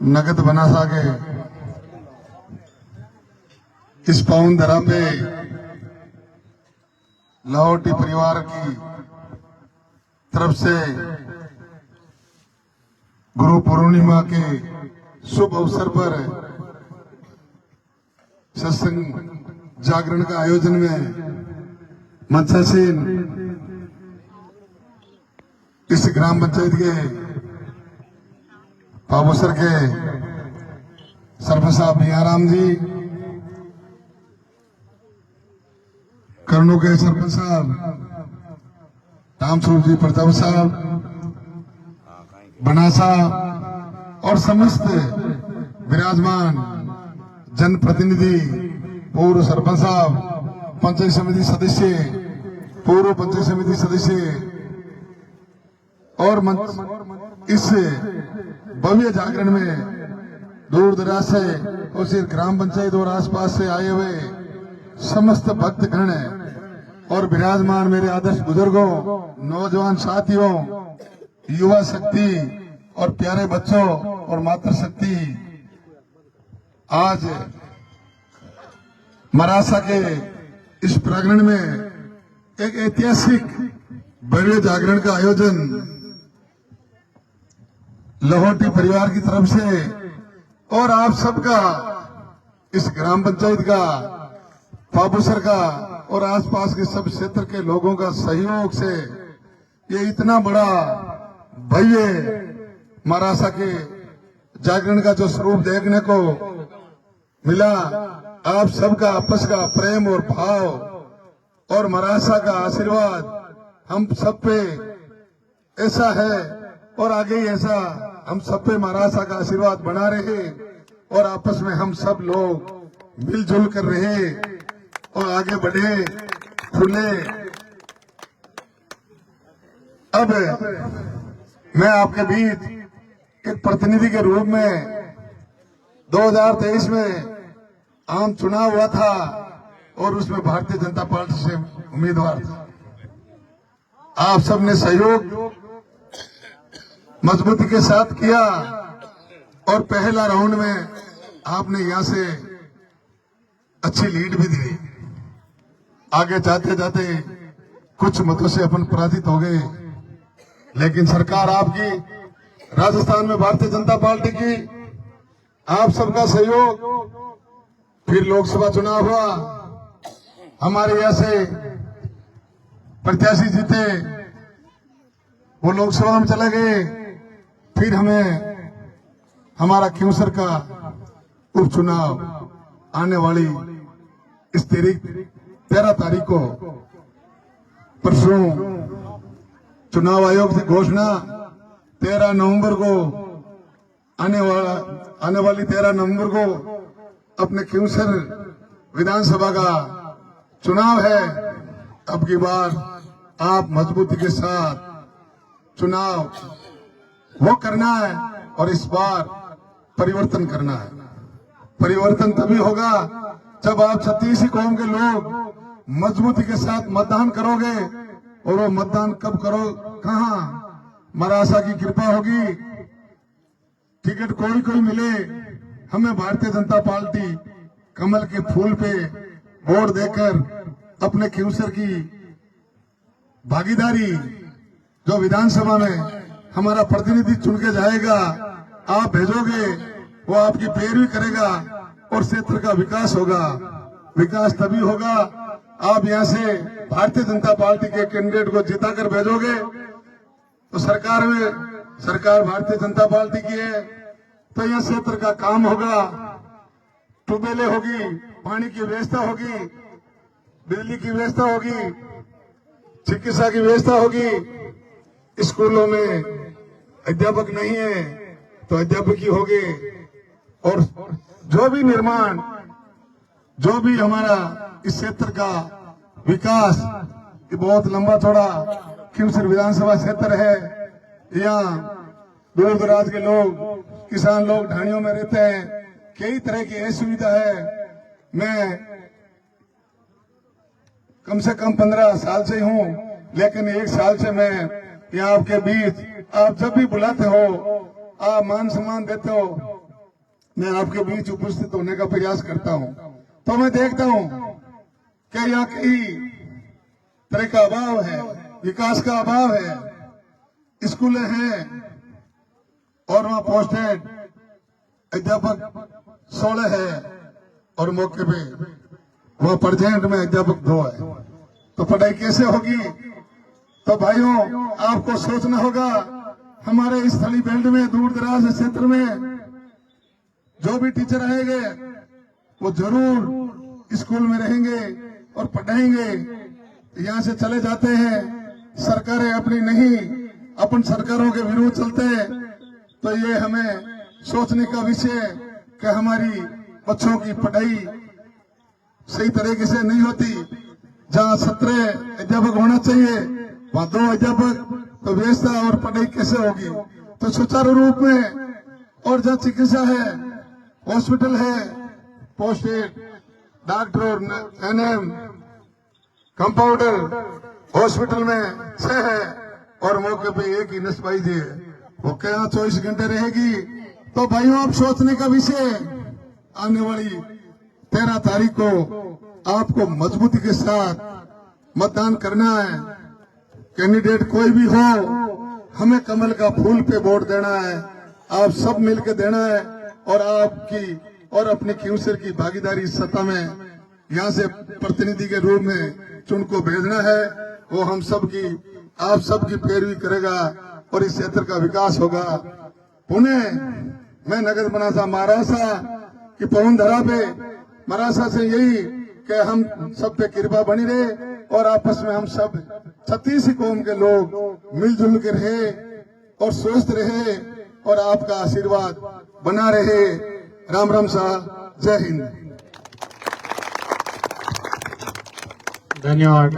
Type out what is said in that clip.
नगद बना सके इस पावन धरा पे लाहौटी परिवार की तरफ से गुरु पूर्णिमा के शुभ अवसर पर सत्संग जागरण का आयोजन में मंचासीन इस ग्राम पंचायत के पाबोसर के सरपंच साहब बियाराम जी, कर्नू के सरपंच साहब रामस्वरूप जी प्रताप साहब, बनासा और समस्त विराजमान जनप्रतिनिधि, पूर्व सरपंच साहब, पंचायत समिति सदस्य, पूर्व पंचायत समिति सदस्य और इस भव्य जागरण में दूर दराज से और सिर्फ ग्राम पंचायत और आसपास से आए हुए समस्त भक्तगण और विराजमान मेरे आदर्श बुजुर्गों, नौजवान साथियों, युवा शक्ति और प्यारे बच्चों और मातृ शक्ति, आज मरासा के इस प्रांगण में एक ऐतिहासिक भव्य जागरण का आयोजन लाहौटी परिवार की तरफ से और आप सबका, इस ग्राम पंचायत का, पाबोसर का और आसपास के सब क्षेत्र के लोगों का सहयोग से ये इतना बड़ा भव्य मरासा के जागरण का जो स्वरूप देखने को मिला, आप सबका आपस का प्रेम और भाव और मरासा का आशीर्वाद हम सब पे ऐसा है और आगे ही ऐसा हम सब पे मरासा का आशीर्वाद बना रहे और आपस में हम सब लोग मिलजुल कर रहे और आगे बढ़े फूले। अब मैं आपके बीच एक प्रतिनिधि के रूप में 2023 में आम चुनाव हुआ था और उसमें भारतीय जनता पार्टी से उम्मीदवार था। आप सबने सहयोग मजबूती के साथ किया और पहला राउंड में आपने यहां से अच्छी लीड भी दी। आगे जाते जाते कुछ मतों से अपन पराजित हो गए, लेकिन सरकार आपकी, राजस्थान में भारतीय जनता पार्टी की, आप सबका सहयोग, फिर लोकसभा चुनाव हुआ, हमारे यहां से प्रत्याशी जीते, वो लोकसभा में चले गए, फिर हमें हमारा क्यूसर का उपचुनाव आने वाली इस 13 तारीख को परसों चुनाव आयोग की घोषणा 13 नवंबर को आने वाली 13 नवंबर को अपने क्यूसर विधानसभा का चुनाव है। अब की बार आप मजबूती के साथ चुनाव वो करना है और इस बार परिवर्तन करना है। परिवर्तन तभी होगा जब आप 36 कौम के लोग मजबूती के साथ मतदान करोगे, और वो मतदान कब करो, कहां, मरासा की कृपा होगी, टिकट कोई मिले, हमें भारतीय जनता पार्टी कमल के फूल पे वोट देकर अपने क्यूसर की भागीदारी, जो विधानसभा में हमारा प्रतिनिधि चुन के जाएगा, आप भेजोगे, वो आपकी पैरवी करेगा और क्षेत्र का विकास होगा। विकास तभी होगा आप यहां से भारतीय जनता पार्टी के कैंडिडेट को जिताकर भेजोगे तो सरकार भारतीय जनता पार्टी की है, तो यह क्षेत्र का काम होगा, ट्यूबवेलें होगी, पानी की व्यवस्था होगी, बिजली की व्यवस्था होगी, चिकित्सा की व्यवस्था होगी। स्कूलों में अध्यापक नहीं है तो अध्यापक ही होंगे, और जो भी निर्माण, जो भी हमारा इस क्षेत्र का विकास, ये बहुत लंबा चौड़ा क्यूसर विधानसभा क्षेत्र है। यहाँ दूर दराज के लोग, किसान लोग ढाणियों में रहते हैं, कई तरह की असुविधा है। मैं कम से कम 15 साल से हूँ, लेकिन 1 साल से मैं यहाँ आपके बीच, आप जब भी बुलाते हो आप मान सम्मान देते हो, मैं आपके बीच उपस्थित होने का प्रयास करता हूं, तो मैं देखता हूं कि यहाँ कई तरह का अभाव है, विकास का अभाव है। स्कूलें हैं और वहां पोस्टेड अध्यापक 16 है और मौके पे वहां प्रेजेंट में अध्यापक 2 है, तो पढ़ाई कैसे होगी? तो भाइयों, आपको सोचना होगा। हमारे इस स्थलीय बेल्ट में, दूर दराज क्षेत्र में जो भी टीचर आएंगे वो जरूर स्कूल में रहेंगे और पढ़ाएंगे। यहाँ से चले जाते हैं, सरकारें अपनी नहीं, अपन सरकारों के विरुद्ध चलते हैं, तो ये हमें सोचने का विषय कि हमारी बच्चों की पढ़ाई सही तरीके से नहीं होती। जहाँ 17 अध्यापक होना चाहिए वहाँ 2 अध्यापक, तो व्यवस्था और पढ़ाई कैसे होगी? तो सुचारू रूप में, और जहाँ चिकित्सा है, हॉस्पिटल है, पोस्टेड डॉक्टर और एनएम, कंपाउंडर हॉस्पिटल में 6 है और मौके पे 1 ही नसबाइज है, वो क्या 24 घंटे रहेगी? तो भाइयों, आप सोचने का विषय, आने वाली 13 तारीख को आपको मजबूती के साथ मतदान करना है। कैंडिडेट कोई भी हो, हमें कमल का फूल पे वोट देना है। आप सब मिलकर देना है और आपकी और अपनी क्यूसर की भागीदारी सत्ता में यहाँ से प्रतिनिधि के रूप में चुन को भेजना है। वो हम सब की, आप सबकी पैरवी करेगा और इस क्षेत्र का विकास होगा। पुणे मैं नगर बनासा महाराष्ट्र की पवन धरा पे महाराष्ट्र से यही कि हम सब पे कृपा बनी रहे और आपस में हम सब 36 कौम के लोग मिलजुल के रहे और स्वस्थ रहे और आपका आशीर्वाद बना रहे। राम राम साहब, जय हिंद। धन्यवाद।